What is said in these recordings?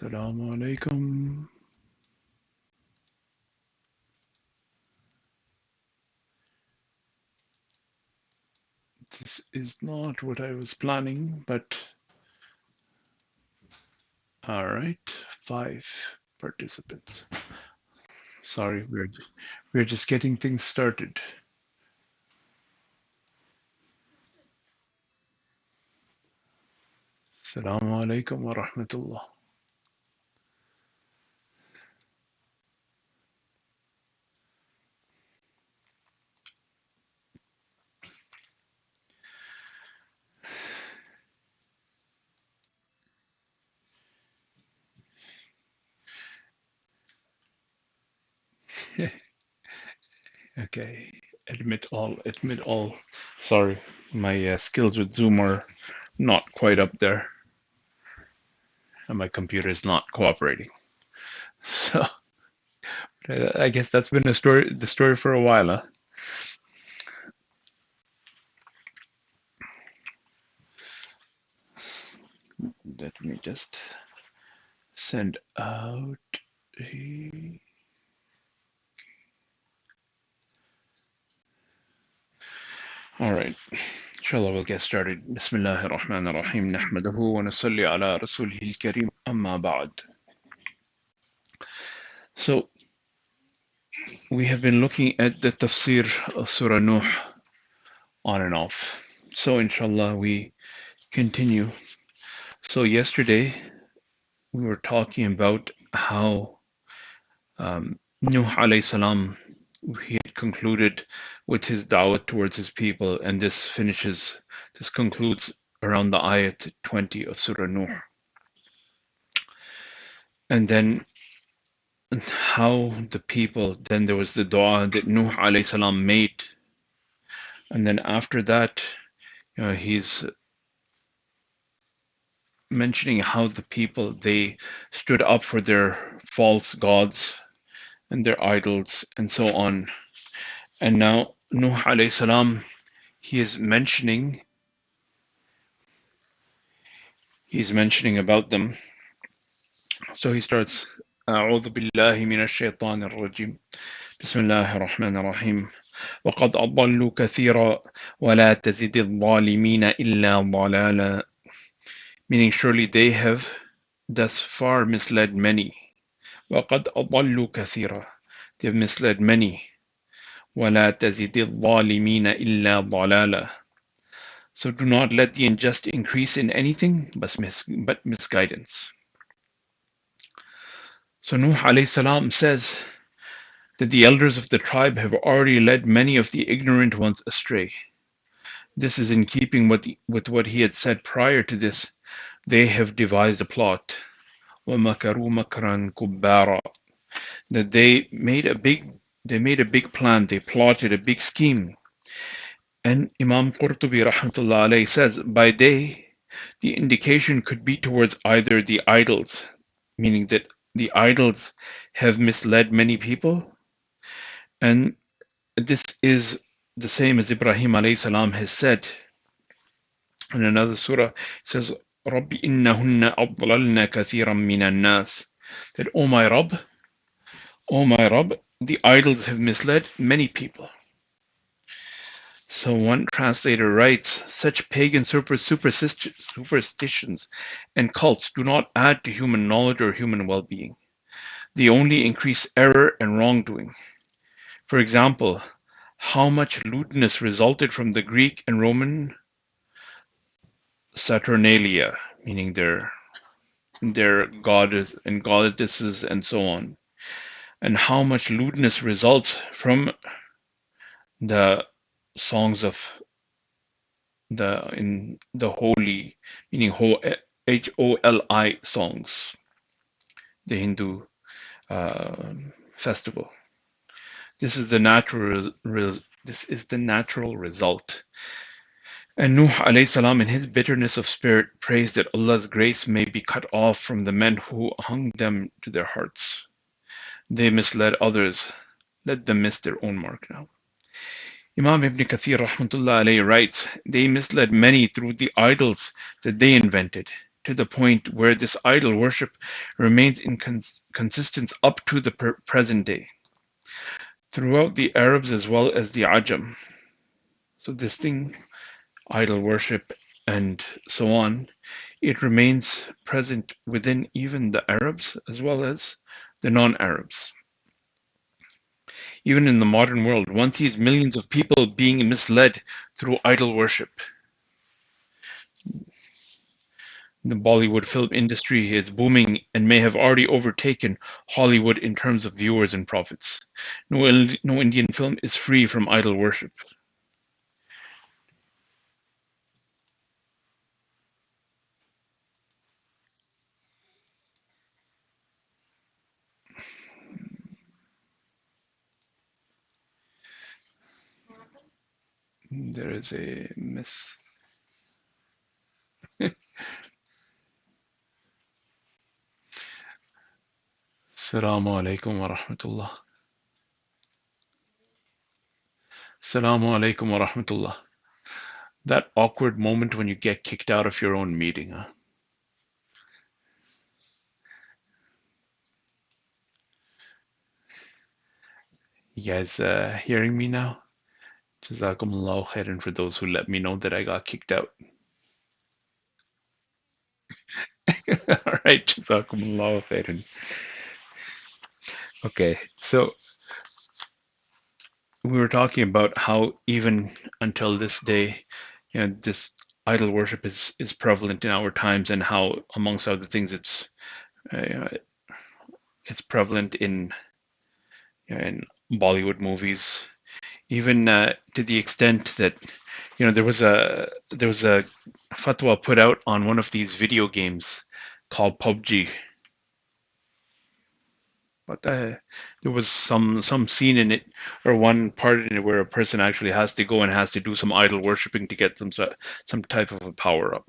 Assalamu alaikum. This is not what I was planning, but all right. 5 participants. Sorry, we're just getting things started. Assalamu alaikum wa rahmatullah. Okay. Admit all. Admit all. Sorry, my skills with Zoom are not quite up there, and my computer is not cooperating. So I guess that's been the story for a while, huh? Let me just send out a. All right. Inshallah, we'll get started. Bismillah ar-Rahman ar-Rahim. Nahmadahu wa nusalli ala rasulih al-Kareem. Amma ba'd. So, we have been looking at the tafsir of Surah Nuh on and off. So, inshallah, we continue. So, yesterday, we were talking about how Nuh alayhi salam, he had concluded with his da'wah towards his people, and this concludes around the ayat 20 of Surah Nuh. And then how the people, then there was the dua that Nuh alayhi salam made. And then after that, he's mentioning how the people, they stood up for their false gods and their idols and so on. And now Nuh alayhi salam, he's mentioning about them. So he starts, أعوذ بالله من الشيطان الرجيم بسم الله الرحمن الرحيم وقد أضلوا كثيرا ولا تزد الظالمين إلا ضلالا. Meaning, surely they have thus far misled many. وقد أضلوا كثيرا, they have misled many. ولا تزد الظالمين إلا ضلالا. So do not let the unjust increase in anything but misguidance. So Nuh alayhi salam says that the elders of the tribe have already led many of the ignorant ones astray. This is in keeping with what he had said prior to this. They have devised a plot. وَمَكَرُوا مَكْرًا كُبَّارًا. That they made a big plan, they plotted a big scheme. And Imam Qurtubi rahmatullah alayhi says, by day, the indication could be towards either the idols, meaning that the idols have misled many people, and this is the same as Ibrahim alayhi salam has said in another surah. It says, Rabbi innahunna adlalna kathiran minan nas. That, O my Rabb, the idols have misled many people. So one translator writes, such pagan superstitions and cults do not add to human knowledge or human well-being. They only increase error and wrongdoing. For example, how much lewdness resulted from the Greek and Roman Saturnalia, meaning their goddess and goddesses and so on, and how much lewdness results from the songs of the holy, meaning HOLI songs, the Hindu festival. This is the natural result. And Nuh alayhi salam, in his bitterness of spirit, prays that Allah's grace may be cut off from the men who hung them to their hearts. They misled others. Let them miss their own mark now. Imam Ibn Kathir rahmatullah alayhi writes, they misled many through the idols that they invented. to the point where this idol worship remains in consistence up to the present day throughout the Arabs as well as the Ajam. So this thing, idol worship and so on, it remains present within even the Arabs as well as the non-Arabs. Even in the modern world, one sees millions of people being misled through idol worship. The Bollywood film industry is booming and may have already overtaken Hollywood in terms of viewers and profits. No Indian film is free from idol worship. There is a miss. Assalamu alaikum wa rahmatullah. Assalamu alaikum wa rahmatullah. That awkward moment when you get kicked out of your own meeting, huh? You guys hearing me now? Jazakumullahu khairan for those who let me know that I got kicked out. All right, Jazakumullahu khairan. Okay, so we were talking about how even until this day, this idol worship is prevalent in our times, and how, amongst other things, uh, it's prevalent in Bollywood movies, even to the extent that there was a fatwa put out on one of these video games called PUBG. But there was some scene in it, or one part in it, where a person actually has to go and has to do some idol worshipping to get some type of a power up.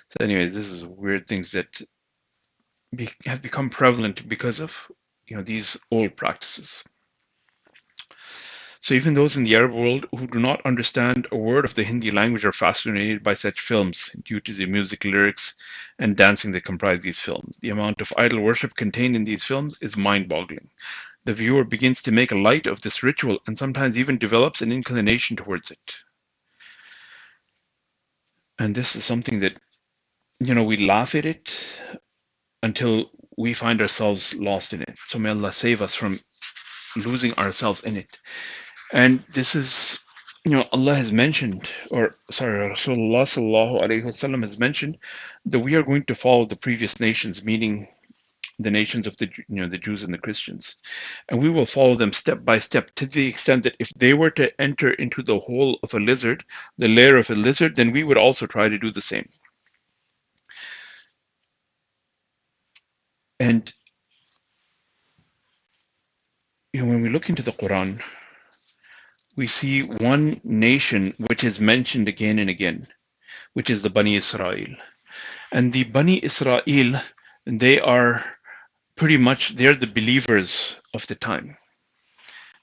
So, anyways, this is weird things that have become prevalent because of these old practices. So even those in the Arab world who do not understand a word of the Hindi language are fascinated by such films due to the music, lyrics, and dancing that comprise these films. The amount of idol worship contained in these films is mind-boggling. The viewer begins to make light of this ritual and sometimes even develops an inclination towards it. And this is something that, we laugh at it until we find ourselves lost in it. So may Allah save us from losing ourselves in it. And this is, Allah has mentioned, or sorry, Rasulullah sallallahu alaihi wasallam has mentioned that we are going to follow the previous nations, meaning the nations of the Jews and the Christians, and we will follow them step by step to the extent that if they were to enter into the hole of a lizard, the lair of a lizard, then we would also try to do the same. And when we look into the Quran, we see one nation which is mentioned again and again, which is the Bani Israel. And the Bani Israel, they're the believers of the time.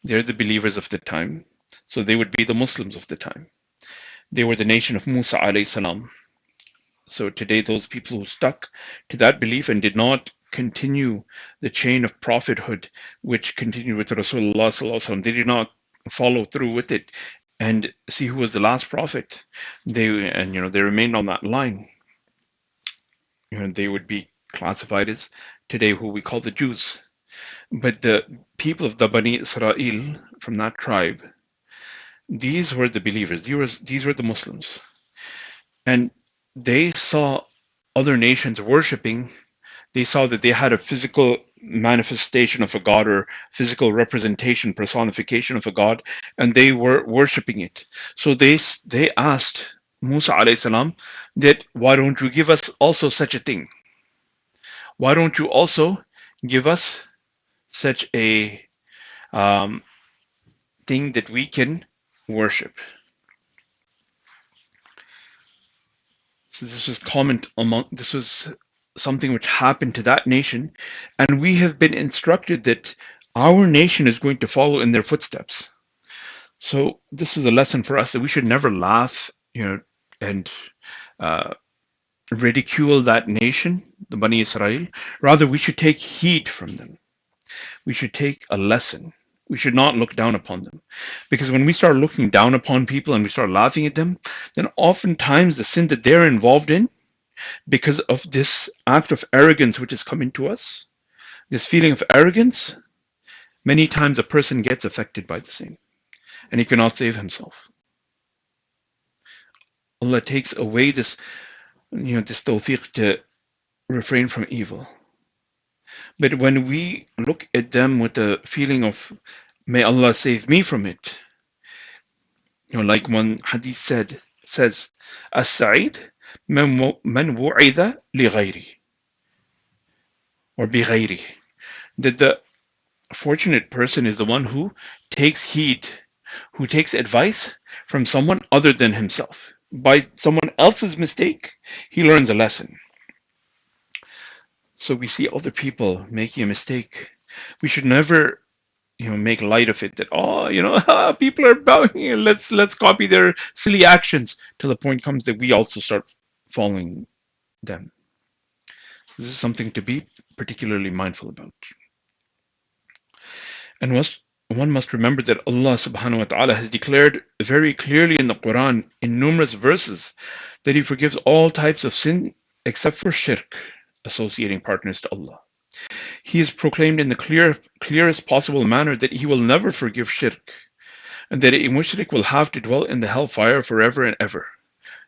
They're the believers of the time. So they would be the Muslims of the time. They were the nation of Musa alayhi salam. So today, those people who stuck to that belief and did not continue the chain of prophethood, which continued with Rasulullah sallallahu alaihi wasallam, they did not follow through with it and see who was the last prophet. They remained on that line. They would be classified as today who we call the Jews. But the people of the Bani Israel from that tribe, these were the believers. These were the Muslims. And they saw other nations worshipping. They saw that they had a physical manifestation of a god, or physical representation, personification of a god, and they were worshipping it. So they asked Musa alayhi salam that, why don't you give us also such a thing? Why don't you also give us such a thing that we can worship? So this was something which happened to that nation, and we have been instructed that our nation is going to follow in their footsteps. So this is a lesson for us that we should never laugh, and ridicule that nation, the Bani Israel. Rather, we should take heed from them. We should take a lesson. We should not look down upon them. Because when we start looking down upon people and we start laughing at them, then oftentimes the sin that they're involved in, because of this act of arrogance which is coming to us, this feeling of arrogance, many times a person gets affected by the same and he cannot save himself. Allah takes away this, this tawfiq to refrain from evil. But when we look at them with the feeling of, may Allah save me from it, like one hadith says, As-Sa'id man wu'ida li ghayri, or bi ghayri. That the fortunate person is the one who takes heed, who takes advice from someone other than himself. By someone else's mistake, he learns a lesson. So we see other people making a mistake. We should never, make light of it. That people are bowing. Let's copy their silly actions. Till the point comes that we also start following them. So this is something to be particularly mindful about. And one must remember that Allah subhanahu wa ta'ala has declared very clearly in the Quran in numerous verses that He forgives all types of sin except for shirk, associating partners to Allah. He has proclaimed in the clearest possible manner that He will never forgive shirk, and that a mushrik will have to dwell in the hellfire forever and ever.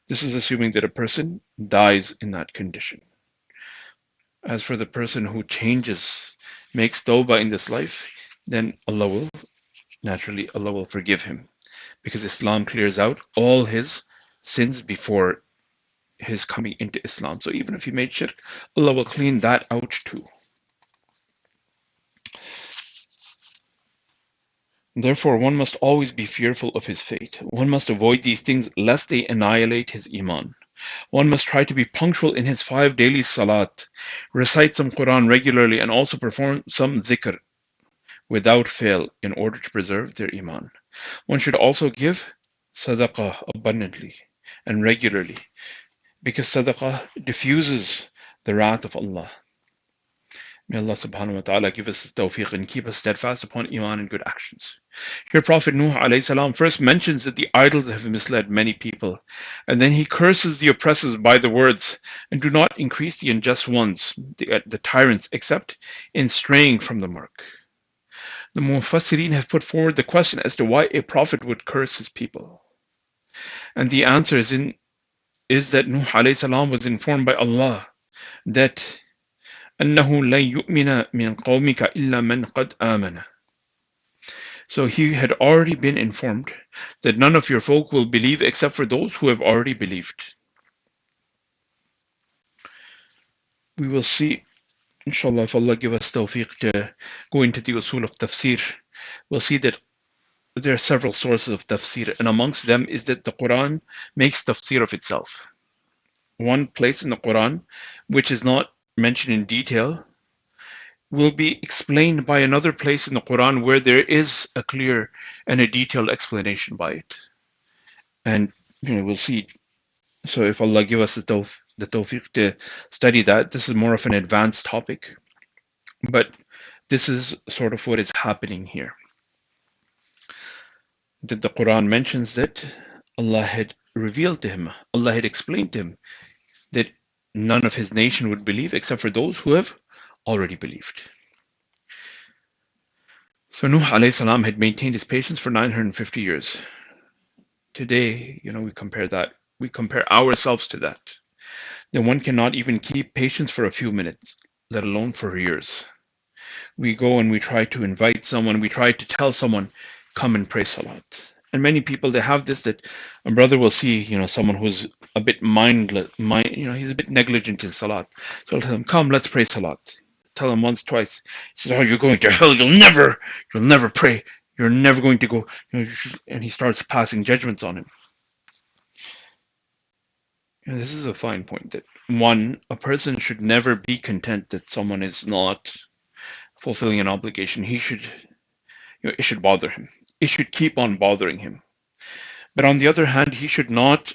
This is assuming that a person dies in that condition. As for the person who changes, makes tawbah in this life, then Allah will forgive him, because Islam clears out all his sins before his coming into Islam. So even if he made shirk, Allah will clean that out too. Therefore, one must always be fearful of his fate. One must avoid these things lest they annihilate his iman. One must try to be punctual in his 5 daily salat, recite some Quran regularly, and also perform some dhikr without fail in order to preserve their iman. One should also give sadaqah abundantly and regularly, because sadaqah diffuses the wrath of Allah. May Allah subhanahu wa ta'ala give us tawfiq and keep us steadfast upon iman and good actions. Here Prophet Nuh alayhi salam first mentions that the idols have misled many people, and then he curses the oppressors by the words, and do not increase the unjust ones, the tyrants, except in straying from the mark. The Mufassirin have put forward the question as to why a prophet would curse his people. And the answer is that Nuh alayhi salam was informed by Allah that أَنَّهُ لَن يُؤْمِنَ مِنْ قَوْمِكَ إِلَّا مَنْ قَدْ آمَنَ. So he had already been informed that none of your folk will believe except for those who have already believed. We will see, inshallah, if Allah give us tawfiq to go into the usul of tafsir, we'll see that there are several sources of tafsir, and amongst them is that the Quran makes tafsir of itself. One place in the Quran, which is not mentioned in detail, will be explained by another place in the Quran where there is a clear and a detailed explanation by it. And we'll see. So if Allah give us the tawfiq to study that, this is more of an advanced topic. But this is sort of what is happening here. That the Quran mentions that Allah had revealed to him, Allah had explained to him that none of his nation would believe except for those who have already believed. So Nuh alayhi salam had maintained his patience for 950 years. Today, we compare ourselves to that. Then one cannot even keep patience for a few minutes, let alone for years. We go and we try to invite someone, we try to tell someone, come and pray salat. And many people, they have this, that a brother will see, someone who's a bit he's a bit negligent in salat. So I'll tell him, come, let's pray salat. Tell him once, twice. He says, oh, you're going to hell, you'll never pray. You're never going to go, and he starts passing judgments on him. This is a fine point, that a person should never be content that someone is not fulfilling an obligation. It should bother him. It should keep on bothering him. But on the other hand, he should not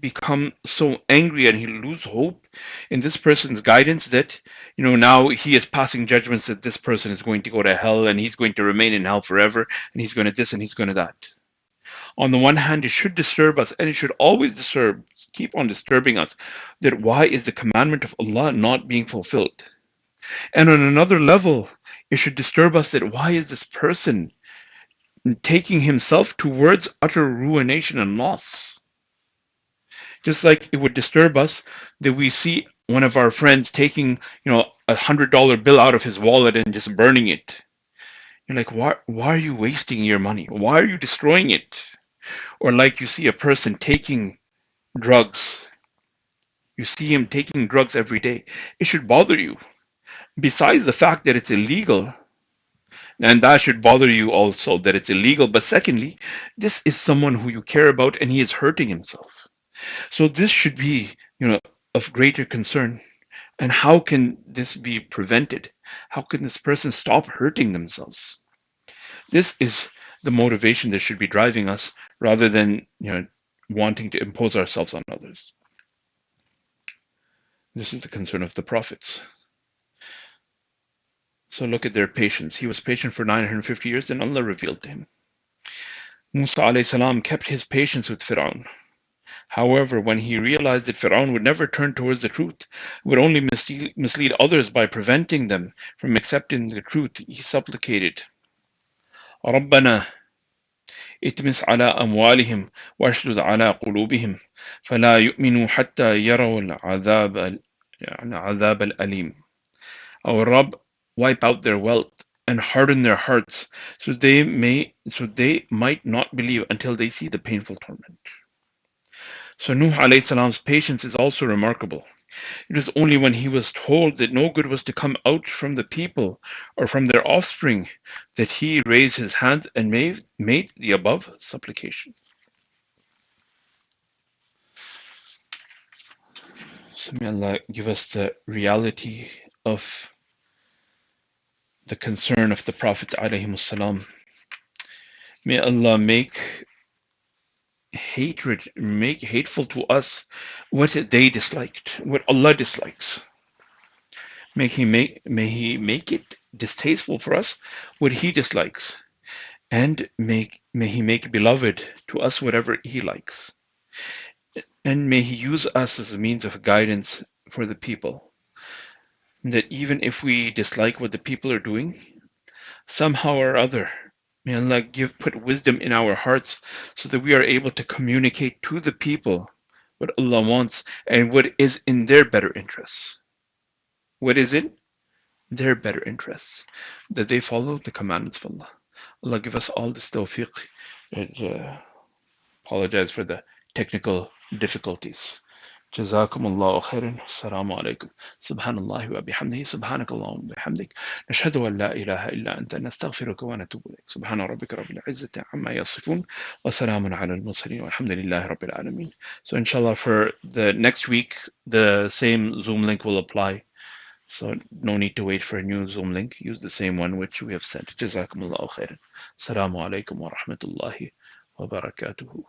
become so angry and he'll lose hope in this person's guidance that, now he is passing judgments that this person is going to go to hell and he's going to remain in hell forever and he's going to this and he's going to that. On the one hand, it should disturb us, and it should always keep on disturbing us, that why is the commandment of Allah not being fulfilled? And on another level, it should disturb us that why is this person taking himself towards utter ruination and loss? Just like it would disturb us that we see one of our friends taking, $100 bill out of his wallet and just burning it. You're like, why are you wasting your money? Why are you destroying it? Or like you see a person taking drugs. You see him taking drugs every day. It should bother you. Besides the fact that it's illegal, and that should bother you also that it's illegal. But secondly, this is someone who you care about and he is hurting himself. So this should be, of greater concern. And how can this be prevented? How can this person stop hurting themselves? This is the motivation that should be driving us rather than, wanting to impose ourselves on others. This is the concern of the prophets. So look at their patience. He was patient for 950 years, then Allah revealed to him. Musa alayhi salam kept his patience with Fir'aun. However, when he realized that Fir'aun would never turn towards the truth, would only mislead others by preventing them from accepting the truth, he supplicated, رَبَّنَا اطمس على أموالهم واشدد على قلوبهم فلا يؤمنوا حتى يروا العذاب الأليم. Our Rabb, wipe out their wealth and harden their hearts so they might not believe until they see the painful torment. So Nuh alayhi salam's patience is also remarkable. It was only when he was told that no good was to come out from the people or from their offspring that he raised his hands and made the above supplication. So may Allah give us the reality of the concern of the Prophets alayhimus salam. May Allah make hateful to us what they disliked, what Allah dislikes. May He make it distasteful for us what He dislikes, and may He make beloved to us whatever He likes, and may He use us as a means of guidance for the people. That even if we dislike what the people are doing, somehow or other, may Allah put wisdom in our hearts so that we are able to communicate to the people what Allah wants and what is in their better interests. What is in their better interests? That they follow the commandments of Allah. Allah give us all this tawfiq. And apologize for the technical difficulties. جزاكم الله خيرا. السلام عليكم. سبحان الله وبحمده. سبحانك اللهم وبحمدك. نشهد أن لا إله إلا أنت نستغفرك ونتوب إليك. سبحان ربك رب العزة عما يصفون وسلام على المرسلين والحمد لله رب العالمين. So inshallah for the next week the same Zoom link will apply. So no need to wait for a new Zoom link. Use the same one which we have sent. جزاكم الله خيرا. السلام عليكم ورحمة الله وبركاته.